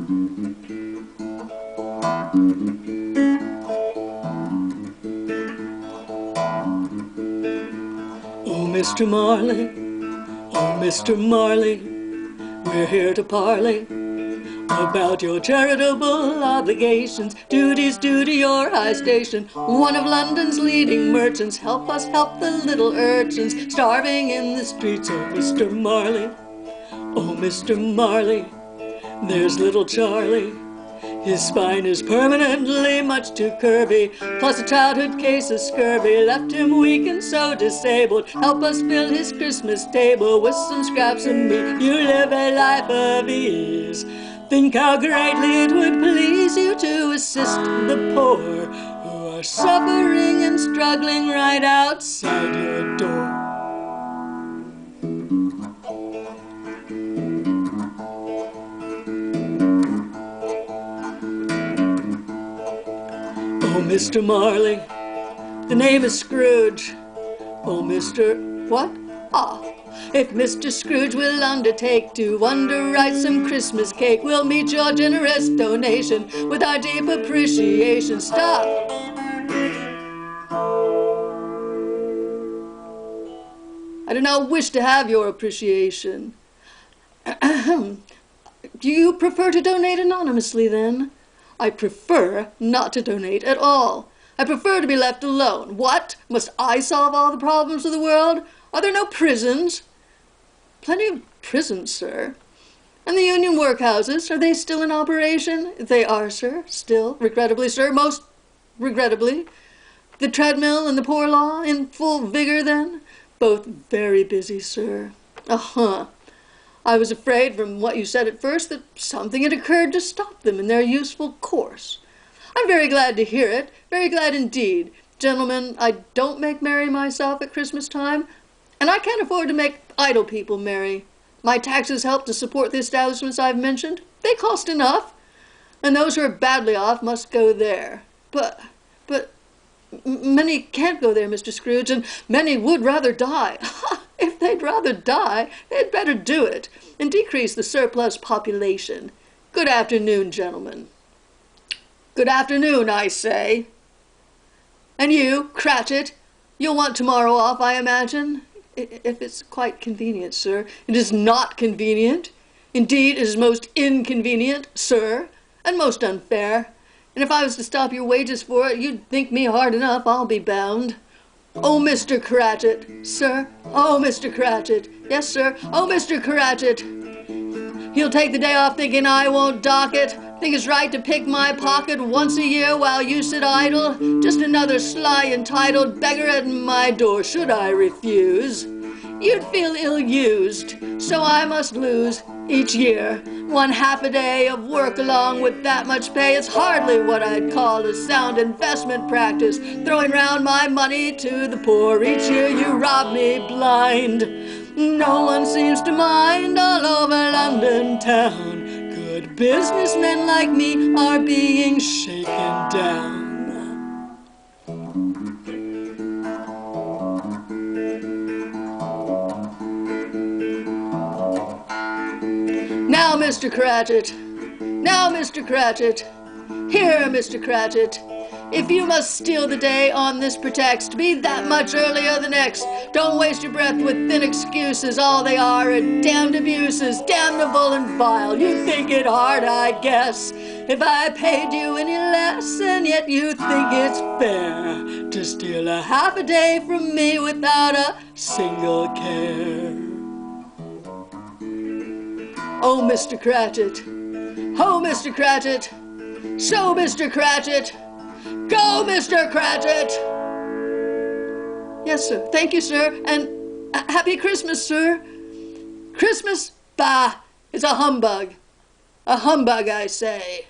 Oh, Mr. Marley, oh, Mr. Marley, we're here to parley about your charitable obligations, duties due to your high station. One of London's leading merchants, help us help the little urchins starving in the streets. Oh, Mr. Marley, oh, Mr. Marley, there's little Charlie. His spine is permanently much too curvy, plus a childhood case of scurvy left him weak and so disabled. Help us fill his Christmas table with some scraps of meat. You live a life of ease. Think how greatly it would please you to assist the poor who are suffering and struggling right outside your door. Oh, Mr. Marley, the name is Scrooge. Oh, Mr. What? Ah, if Mr. Scrooge will undertake to underwrite some Christmas cake, we'll meet your generous donation with our deep appreciation. Stop! I do not wish to have your appreciation. Do you prefer to donate anonymously, then? I prefer not to donate at all. I prefer to be left alone. What? Must I solve all the problems of the world? Are there no prisons? Plenty of prisons, sir. And the union workhouses, are they still in operation? They are, sir, still. Regrettably, sir, most regrettably. The treadmill and the poor law in full vigor, then? Both very busy, sir. Uh-huh. I was afraid from what you said at first that something had occurred to stop them in their useful course. I'm very glad to hear it, very glad indeed. Gentlemen, I don't make merry myself at Christmas time, and I can't afford to make idle people merry. My taxes help to support the establishments I've mentioned. They cost enough, and those who are badly off must go there. But many can't go there, Mr. Scrooge, and many would rather die. If they'd rather die, they'd better do it and decrease the surplus population. Good afternoon, gentlemen. Good afternoon, I say. And you, Cratchit, you'll want tomorrow off, I imagine? If it's quite convenient, sir. It is not convenient. Indeed, it is most inconvenient, sir, and most unfair. And if I was to stop your wages for it, you'd think me hard enough, I'll be bound. Oh, Mr. Cratchit, sir. Oh, Mr. Cratchit. Yes, sir. Oh, Mr. Cratchit. He'll take the day off thinking I won't dock it. Think it's right to pick my pocket once a year while you sit idle. Just another sly entitled beggar at my door. Should I refuse, you'd feel ill-used. So I must lose each year 1/2 a day of work along with that much pay. It's hardly what I'd call a sound investment practice, throwing round my money to the poor. Each year you rob me blind. No one seems to mind all over London town. Good businessmen like me are being shaken down. Now, Mr. Cratchit. Now, Mr. Cratchit. Here, Mr. Cratchit. If you must steal the day on this pretext, be that much earlier the next. Don't waste your breath with thin excuses. All they are damned abuses, damnable and vile. You think it hard, I guess, if I paid you any less, and yet you think it's fair to steal 1/2 a day from me without a single care. Oh, Mr. Cratchit. Oh, Mr. Cratchit. So, Mr. Cratchit. Go, Mr. Cratchit! Yes, sir. Thank you, sir. And happy Christmas, sir. Christmas? Bah! It's a humbug. A humbug, I say.